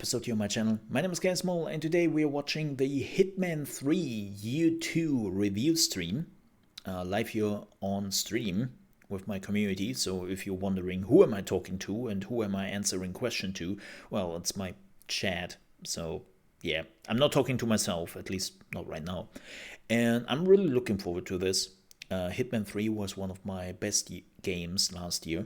episode here on my channel. My name is ChaosMole and today we are watching the Hitman 3 Year 2 review stream. Live here on stream with my community, so if you're wondering who am I talking to and who am I answering question to, well, it's my chat. So yeah, I'm not talking to myself, at least not right now. And I'm really looking forward to this. Hitman 3 was one of my best games last year.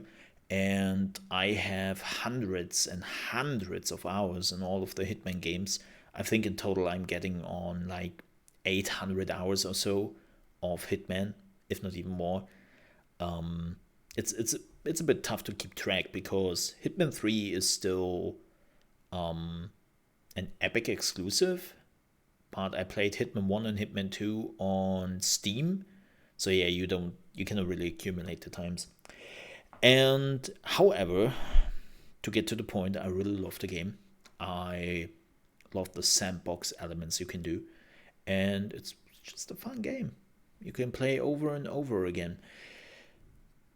And I have hundreds and hundreds of hours in all of the Hitman games. I think in total I'm getting on like 800 hours or so of Hitman, if not even more. It's a bit tough to keep track because Hitman 3 is still an Epic exclusive. But I played Hitman 1 and Hitman 2 on Steam. So yeah, you cannot really accumulate the times. And however, to get to the point, I really love the game. I love the sandbox elements you can do, and it's just a fun game. You can play over and over again.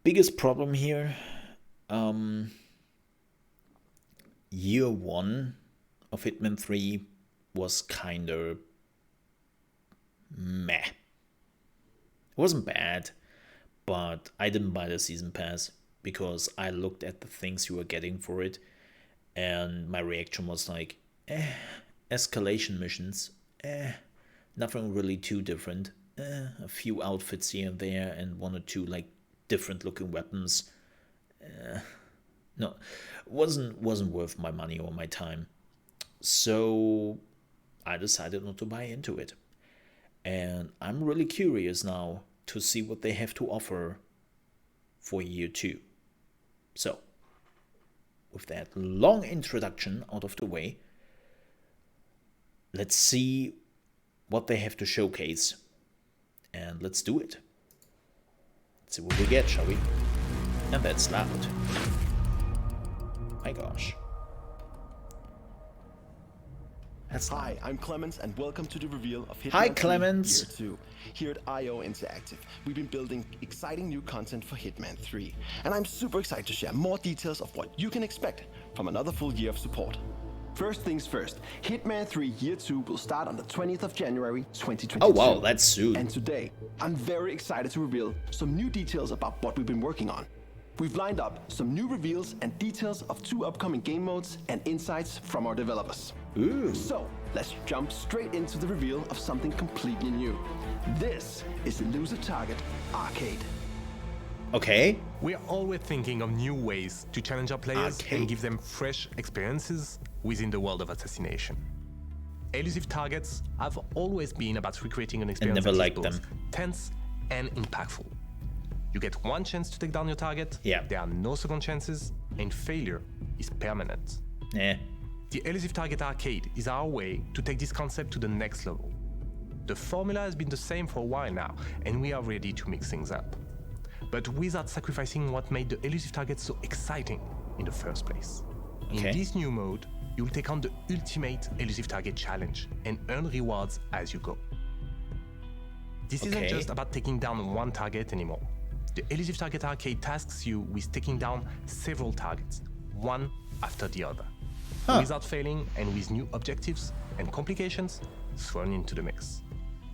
Biggest problem here, year 1 of Hitman 3 was kinda meh. It wasn't bad, but I didn't buy the season pass because I looked at the things you were getting for it, and my reaction was like, escalation missions, nothing really too different, a few outfits here and there, and one or two like different looking weapons. No, wasn't worth my money or my time. So I decided not to buy into it, and I'm really curious now to see what they have to offer for year 2. So, with that long introduction out of the way, let's see what they have to showcase. And let's do it. Let's see what we get, shall we? And that's loud. My gosh. Hi, I'm Clemens and welcome to the reveal of Hitman Hi, 3 Clemens. Year 2. Here at IO Interactive, we've been building exciting new content for Hitman 3. And I'm super excited to share more details of what you can expect from another full year of support. First things first, Hitman 3 Year 2 will start on the 20th of January 2022. Oh wow, that's soon. And today, I'm very excited to reveal some new details about what we've been working on. We've lined up some new reveals and details of 2 upcoming game modes and insights from our developers. Ooh. So, let's jump straight into the reveal of something completely new. This is Elusive Target Arcade. Okay. We are always thinking of new ways to challenge our players and give them fresh experiences within the world of assassination. Elusive targets have always been about recreating an experience never that liked is both them. tense and impactful. You get one chance to take down your target, there are no second chances, and failure is permanent. The Elusive Target Arcade is our way to take this concept to the next level. The formula has been the same for a while now, and we are ready to mix things up. But without sacrificing what made the Elusive Target so exciting in the first place. In this new mode, you'll take on the ultimate Elusive Target challenge and earn rewards as you go. This isn't just about taking down one target anymore. The Elusive Target Arcade tasks you with taking down several targets, one after the other, without failing and with new objectives and complications thrown into the mix.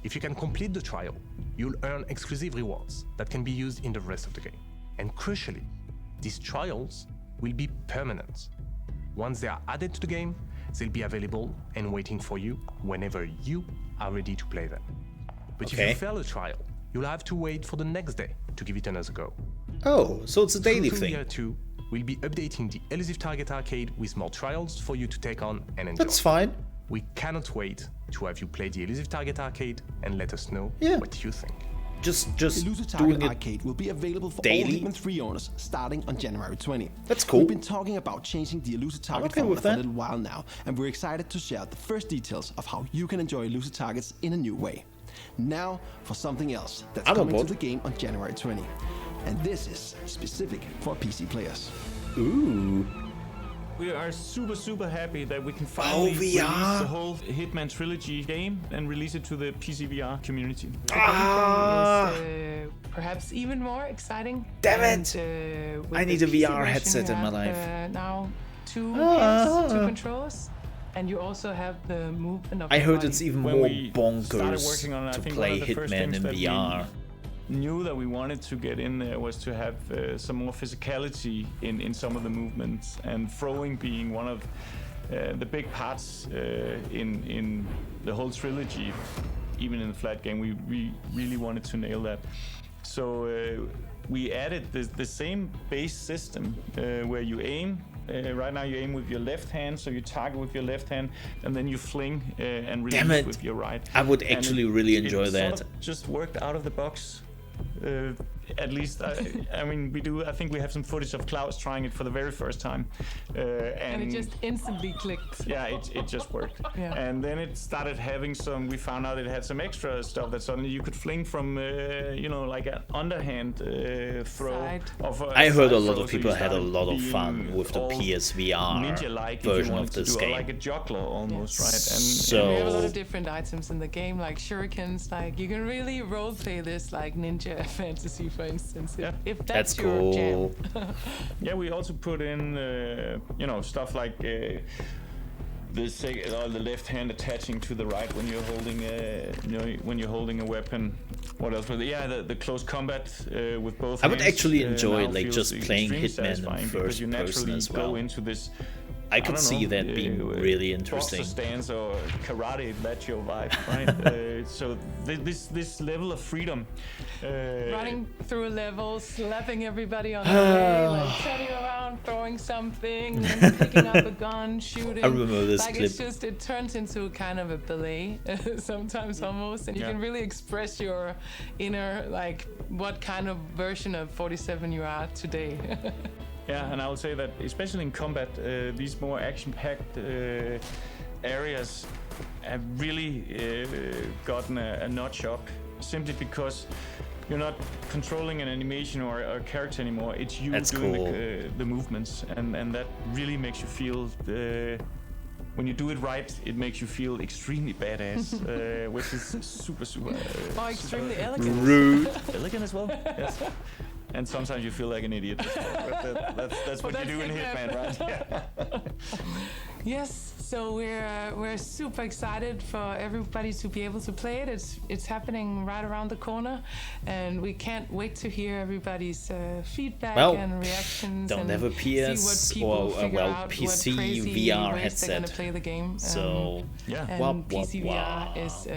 If you can complete the trial, you'll earn exclusive rewards that can be used in the rest of the game. And crucially, these trials will be permanent. Once they are added to the game, they'll be available and waiting for you whenever you are ready to play them. But if you fail a trial, you'll have to wait for the next day to give it another go. Oh, so it's a daily Through thing. Year 2, we'll be updating the Elusive Target Arcade with more trials for you to take on and enjoy. That's fine. We cannot wait to have you play the Elusive Target Arcade and let us know what you think. Just Elusive Target Arcade will be available for daily? all Hitman 3 owners starting on January 20. That's cool. We've been talking about changing the Elusive Target formula for a little while now, and we're excited to share the first details of how you can enjoy Elusive Targets in a new way. Now for something else that's coming to the game on January 20. And this is specific for PC players. Ooh. We are super happy that we can finally release the whole Hitman trilogy game and release it to the PC VR community. The gameplay is perhaps even more exciting. Damn it! I need a VR headset in my life. Now 2 hands, 2 controllers. And you also have the movement of I the heard body. it's even When more we bonkers started working on it, I to think play one of the first Hitman things in that we VR. Knew that we wanted to get in there was to have some more physicality in some of the movements, and throwing being one of the big parts in the whole trilogy. Even in the flat game, we really wanted to nail that. So we added the same base system where you aim. Right now you aim with your left hand, so you target with your left hand, and then you fling and release with your right. I would actually really enjoy it that. Sort of just worked out of the box. At least, I mean, I think we have some footage of Klaus trying it for the very first time. And it just instantly clicked. Yeah, it just worked. Yeah. And then it started having we found out it had some extra stuff that suddenly you could fling from, like an underhand throw. I heard a lot of people had a lot of fun with the PSVR ninja-like version of this game. Like a juggler almost, right? And we have a lot of different items in the game, like shurikens. Like you can really roleplay this like Ninja Fantasy, for instance, if that's your cool. jam. Yeah, we also put in, stuff like the left hand attaching to the right when you're holding a weapon. What else? The close combat with both. I would hands, actually enjoy now just playing extremely Hitman in satisfying because first you person naturally as well. go into this. I could see that being really interesting. Boxer stance or karate, that's your vibe, right? So this level of freedom. Running through levels, slapping everybody on the way, like turning around, throwing something, and picking up a gun, shooting. I remember this clip. It turns into kind of a ballet sometimes almost, and you can really express your inner, like, what kind of version of 47 you are today. Yeah, and I would say that especially in combat, these more action-packed areas have really gotten a notch up, simply because you're not controlling an animation or a character anymore. It's you doing the movements, and that really makes you feel. When you do it right, it makes you feel extremely badass, which is super. Extremely elegant. Rude. Elegant as well. Yes. And sometimes you feel like an idiot. That's what you do in Hitman, right? Yeah. Yes, so we're super excited for everybody to be able to play it. It's happening right around the corner, and we can't wait to hear everybody's feedback and reactions. Don't have a PS or PC VR headset. To play the game. So and PC VR is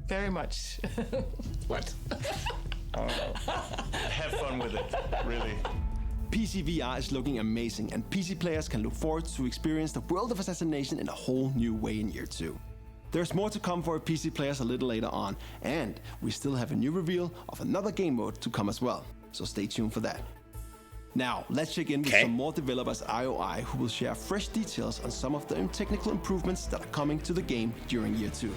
very much what. Have fun with it, really. PC VR is looking amazing, and PC players can look forward to experience the world of assassination in a whole new way in year 2. There's more to come for PC players a little later on, and we still have a new reveal of another game mode to come as well, so stay tuned for that. Now, let's check in with some more developers at IOI who will share fresh details on some of the technical improvements that are coming to the game during year 2.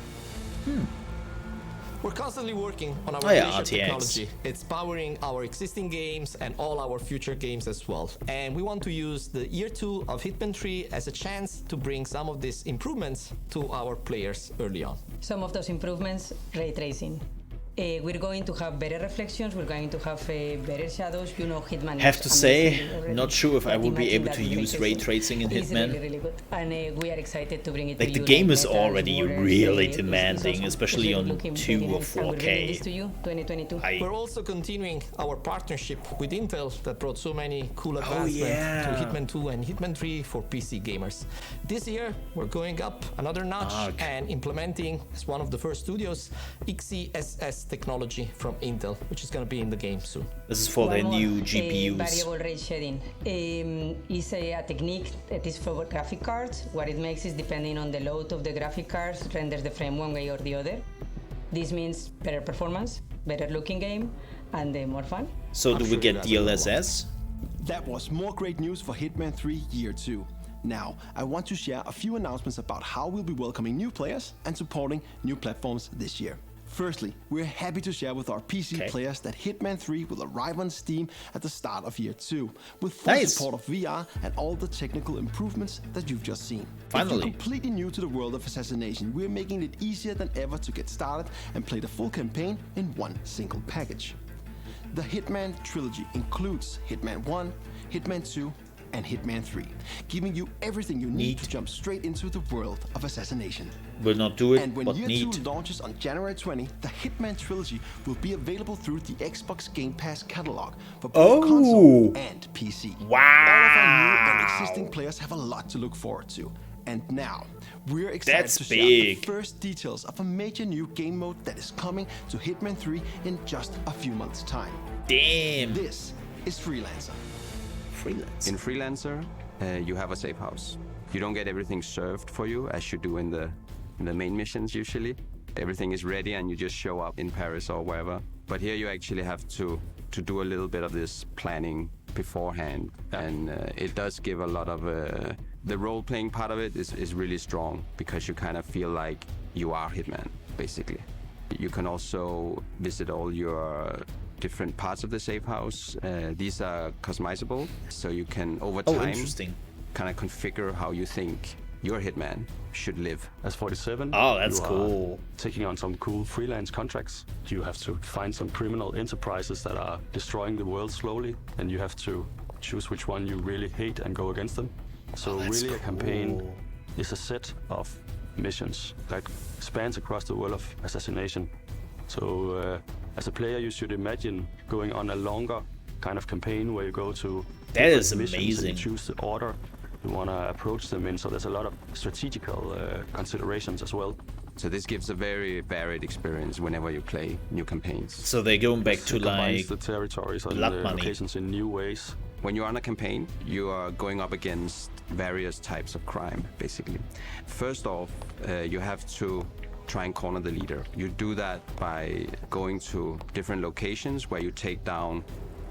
We're constantly working on our technology. It's powering our existing games and all our future games as well. And we want to use the year 2 of Hitman 3 as a chance to bring some of these improvements to our players early on. Some of those improvements, ray tracing. We're going to have better reflections, we're going to have better shadows, Hitman. Have to say, not sure if I will be able to use ray tracing in Hitman. Really good. And we are excited to bring it to you. The game is already really demanding, especially on 2 or 4K. To you, 2022. We're also continuing our partnership with Intel that brought so many cool advancements to Hitman 2 and Hitman 3 for PC gamers. This year, we're going up another notch and implementing, as one of the first studios, XeSS technology from Intel, which is going to be in the game soon. This is for their new GPUs. Variable rate shading is a technique that is for graphic cards. What it makes is, depending on the load of the graphic cards, renders the frame one way or the other. This means better performance, better looking game, and more fun. So do we get DLSS? That was more great news for Hitman 3 Year 2. Now, I want to share a few announcements about how we'll be welcoming new players and supporting new platforms this year. Firstly, we're happy to share with our PC players that Hitman 3 will arrive on Steam at the start of year 2, with full support of VR and all the technical improvements that you've just seen. Finally. If you're completely new to the world of assassination, we're making it easier than ever to get started and play the full campaign in one single package. The Hitman trilogy includes Hitman 1, Hitman 2, and Hitman 3, giving you everything you need to jump straight into the world of assassination. Will not do it, and when but Year need. 2 launches on January 20, the Hitman trilogy will be available through the Xbox Gamepass catalog for both console and PC. Wow! All of our new and existing players have a lot to look forward to. And now, we're excited to share the first details of a major new game mode that is coming to Hitman 3 in just a few months' time. Damn! This is Freelancer. In Freelancer, you have a safe house. You don't get everything served for you as you do in the main missions usually. Everything is ready and you just show up in Paris or wherever. But here you actually have to do a little bit of this planning beforehand. And it does give a lot of... the role-playing part of it is really strong because you kind of feel like you are Hitman, basically. You can also visit all your different parts of the safe house. These are customizable, so you can, over time, kind of configure how you think your Hitman should live. As 47, that's cool. Taking on some cool freelance contracts. You have to find some criminal enterprises that are destroying the world slowly, and you have to choose which one you really hate and go against them. So really a campaign is a set of missions that spans across the world of assassination. So as a player, you should imagine going on a longer kind of campaign where you go to missions and you choose the order you want to approach them in. So there's a lot of strategical considerations as well. So this gives a very varied experience whenever you play new campaigns. So they're going back to like the territories and the locations in new ways. When you're on a campaign, you are going up against various types of crime, basically. First off, you have to try and corner the leader. You do that by going to different locations where you take down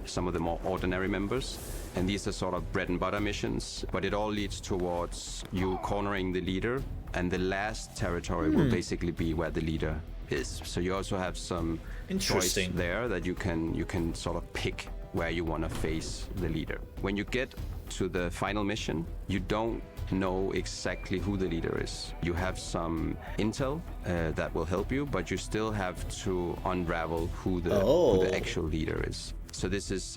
some of the more ordinary members. And these are sort of bread and butter missions, but it all leads towards you cornering the leader, and the last territory will basically be where the leader is. So you also have some choice there that you can sort of pick where you want to face the leader. When you get to the final mission, you don't know exactly who the leader is. You have some intel that will help you, but you still have to unravel who the actual leader is. So this is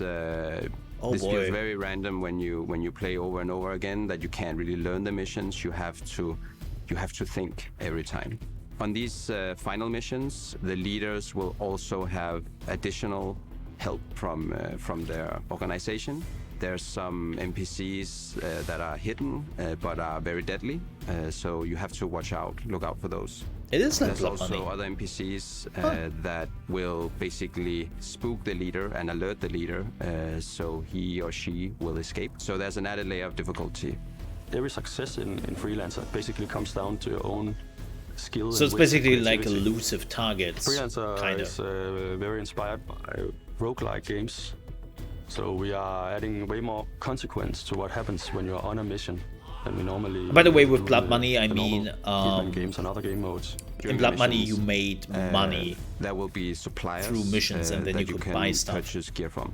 this feels very random when you play over and over again, that you can't really learn the missions. You have to think every time. On these final missions, the leaders will also have additional help from their organization. There's some NPCs that are hidden but are very deadly, so you have to look out for those. It is like There's also other NPCs that will basically spook the leader and alert the leader, so he or she will escape. So there's an added layer of difficulty. Every success in Freelancer basically comes down to your own skill. So it's basically like elusive targets. Freelancer is very inspired by roguelike games. So we are adding way more consequence to what happens when you're on a mission than we normally. By the way, with Blood Money, I mean games and other game modes. In Blood Money, you made money. There will be suppliers through missions, and then you could buy stuff. Purchase gear from.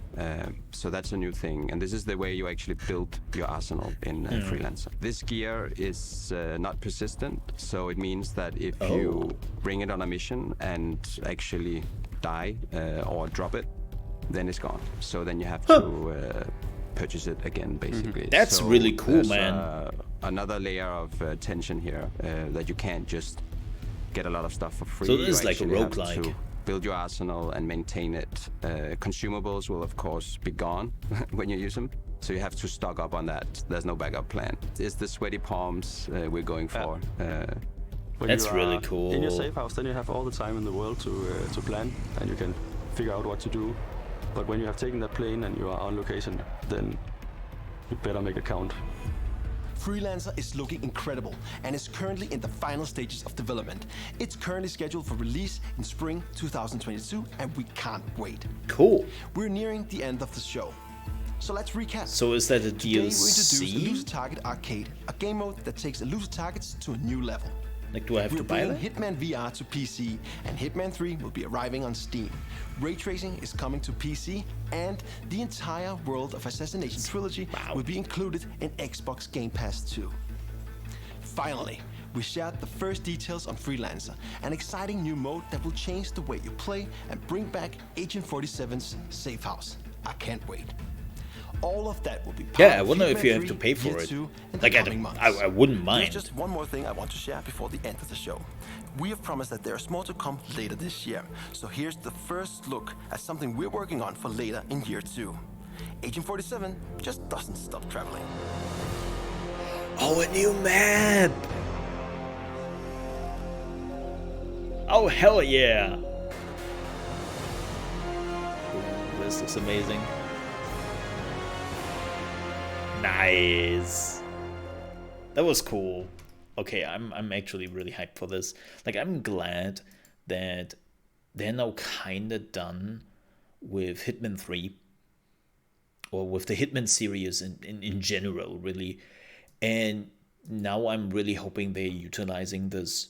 So that's a new thing, and this is the way you actually build your arsenal in Freelancer. This gear is not persistent, so it means that if you bring it on a mission and actually die or drop it, then it's gone. So then you have to purchase it again, basically. That's really cool, man. Another layer of tension here that you can't just get a lot of stuff for free. So this is like a roguelike. roguelike. To build your arsenal and maintain it. Consumables will of course be gone when you use them, so you have to stock up on that. There's no backup plan. It's the sweaty palms we're going for. That's really cool. In your safe house, then you have all the time in the world to plan, and you can figure out what to do. But when you have taken that plane and you are on location, then you better make it count. Freelancer is looking incredible and is currently in the final stages of development. It's currently scheduled for release in spring 2022, and we can't wait. Cool. We're nearing the end of the show, so let's recap. So is that a DLC? Today we introduced Elusive Target Arcade, a game mode that takes elusive targets to a new level. Like, do I have to buy that? Hitman VR to PC, and Hitman 3 will be arriving on Steam. Ray tracing is coming to PC, and the entire World of Assassination trilogy will be included in Xbox Gamepass 2. Finally, we shared the first details on Freelancer, an exciting new mode that will change the way you play and bring back Agent 47's safe house. I can't wait. All of that will be part yeah, I of wonder Hitman if you have 3 to pay for Year it. 2 in the Like, coming months. I wouldn't mind. There's just one more thing I want to share before the end of the show. We have promised that there's more to come later this year. So here's the first look at something we're working on for later in Year 2. Agent 47 just doesn't stop traveling. Oh, a new map! Oh, hell yeah! Ooh, this looks amazing. Nice. That was cool. Okay, I'm actually really hyped for this. Like, I'm glad that they're now kinda done with Hitman 3. Or with the Hitman series in general, really. And now I'm really hoping they're utilizing this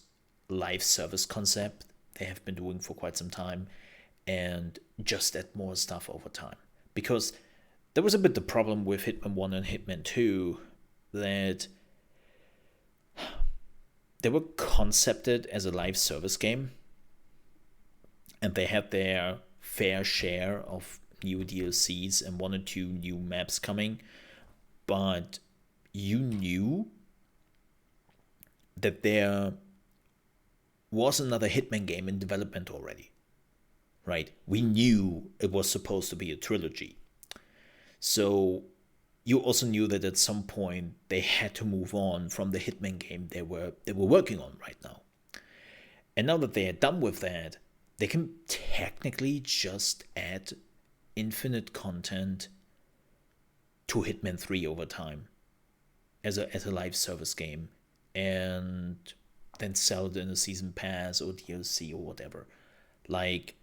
live service concept they have been doing for quite some time and just add more stuff over time. Because there was a bit the problem with Hitman 1 and Hitman 2 that they were concepted as a live service game and they had their fair share of new DLCs and 1 or 2 new maps coming, but you knew that there was another Hitman game in development already, right? We knew it was supposed to be a trilogy. So you also knew that at some point they had to move on from the Hitman game they were working on right now. And now that they are done with that, they can technically just add infinite content to Hitman 3 over time as a live service game and then sell it in a season pass or DLC or whatever. Like,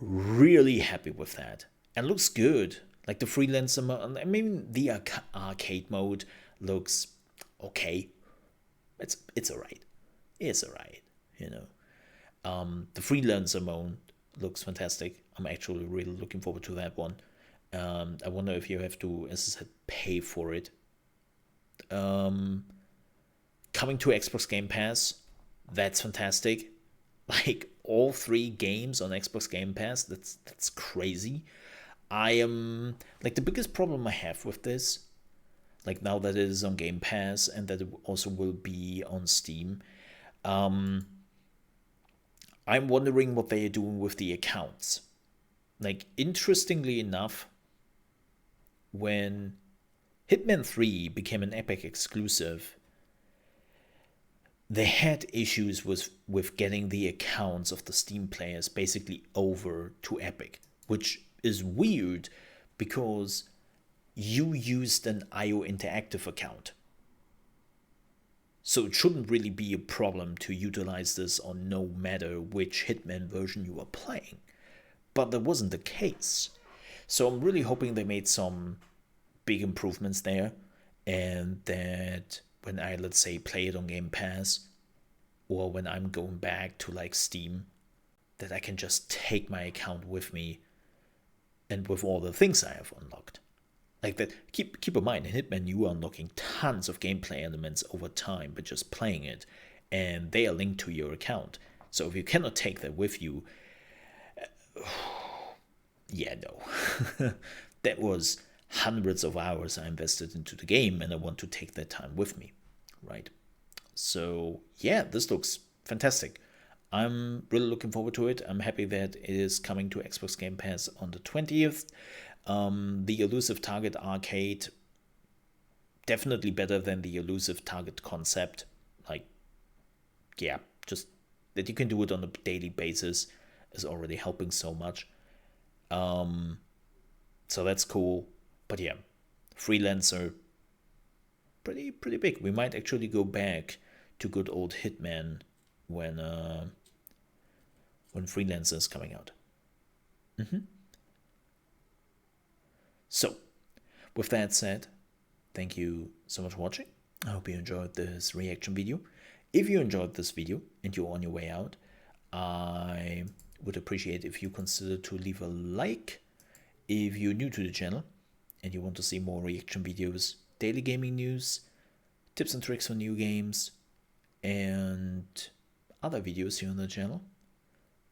really happy with that. And looks good. Like the Freelancer mode, I mean the arcade mode looks okay. It's alright. It's alright, you know. The Freelancer mode looks fantastic. I'm actually really looking forward to that one. I wonder if you have to, as I said, pay for it. Coming to Xbox Game Pass, that's fantastic. Like all 3 games on Xbox Game Pass, that's crazy. I am like, the biggest problem I have with this, like now that it is on Game Pass and that it also will be on Steam, I'm wondering what they are doing with the accounts. Like, interestingly enough, when Hitman 3 became an Epic exclusive, they had issues with getting the accounts of the Steam players basically over to Epic, which is weird because you used an IO Interactive account. So it shouldn't really be a problem to utilize this on no matter which Hitman version you are playing. But that wasn't the case. So I'm really hoping they made some big improvements there, and that when I, let's say, play it on Game Pass, or when I'm going back to like Steam, that I can just take my account with me and with all the things I have unlocked. Like that, keep in mind, in Hitman you are unlocking tons of gameplay elements over time by just playing it, and they are linked to your account. So if you cannot take that with you, yeah, no. That was hundreds of hours I invested into the game, and I want to take that time with me, right? So yeah, this looks fantastic. I'm really looking forward to it. I'm happy that it is coming to Xbox Game Pass on the 20th. The Elusive Target arcade, definitely better than the Elusive Target concept. Like, yeah, just that you can do it on a daily basis is already helping so much. So that's cool. But yeah, Freelancer, pretty big. We might actually go back to good old Hitman when Freelancer is coming out. So, with that said, thank you so much for watching. I hope you enjoyed this reaction video. If you enjoyed this video and you're on your way out, I would appreciate if you consider to leave a like. If you're new to the channel and you want to see more reaction videos, daily gaming news, tips and tricks for new games, and other videos here on the channel,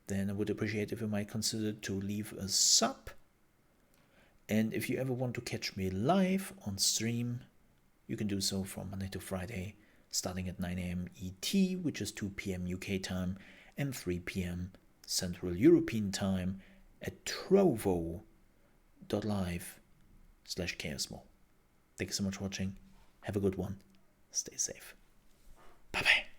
then I would appreciate if you might consider to leave a sub. And if you ever want to catch me live on stream, you can do so from Monday to Friday, starting at 9 a.m. ET, which is 2 p.m. UK time, and 3 p.m. Central European time at trovo.live/ChaosMole. Thank you so much for watching. Have a good one. Stay safe. Bye-bye.